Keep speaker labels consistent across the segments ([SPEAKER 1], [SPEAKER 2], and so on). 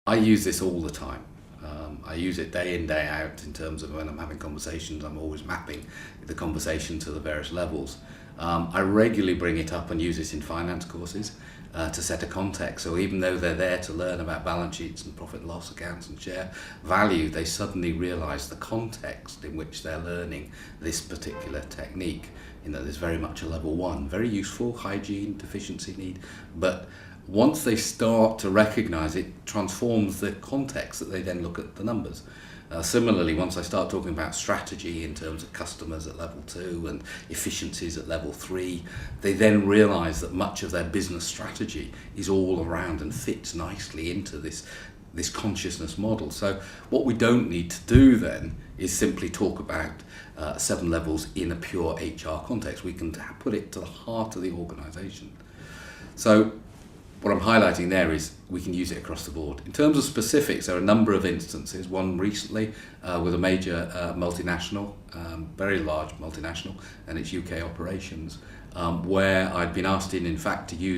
[SPEAKER 1] I use this all the time. I use it day in, day out in terms of when I'm having conversations. I'm always mapping the conversation to the various levels. I regularly bring it up and use this in finance courses to set a context. So even though they're there to learn about balance sheets and profit and loss accounts and share value, they suddenly realise the context in which they're learning this particular technique. You know, there's very much a level one, very useful, hygiene, deficiency need, but once they start to recognise it, transforms the context that they then look at the numbers. Similarly, once I start talking about strategy in terms of customers at level 2 and efficiencies at level 3, they then realise that much of their business strategy is all around and fits nicely into this consciousness model. So what we don't need to do then is simply talk about 7 levels in a pure HR context. We can put it to the heart of the organisation. So what I'm highlighting there is we can use it across the board. In terms of specifics, there are a number of instances. One recently with a major multinational, very large multinational, and its UK operations, where I'd been asked in fact, to do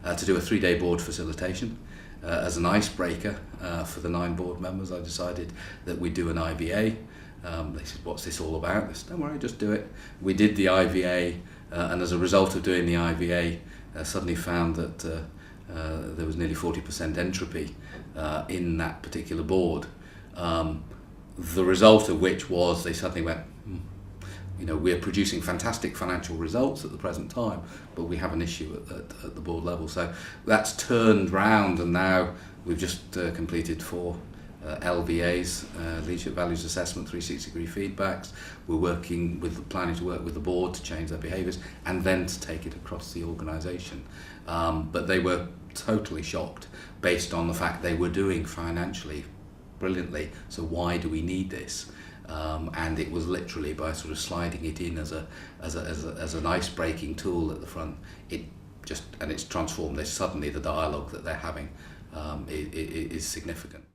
[SPEAKER 1] a 3-day board facilitation. As an icebreaker for the 9 board members, I decided that we'd do an IVA. They said, what's this all about? I said, don't worry, just do it. We did the IVA, and as a result of doing the IVA, suddenly found that there was nearly 40% entropy in that particular board. The result of which was they suddenly went, you know, we're producing fantastic financial results at the present time, but we have an issue at the board level. So that's turned round, and now we've just completed 4 LVAs, Leadership Values Assessment, 360-degree feedbacks. We're planning to work with the board to change their behaviours and then to take it across the organisation. But they were totally shocked based on the fact they were doing financially brilliantly. So why do we need this? And it was literally by sort of sliding it in as an ice-breaking tool at the front. It's transformed. Suddenly the dialogue that they're having is significant.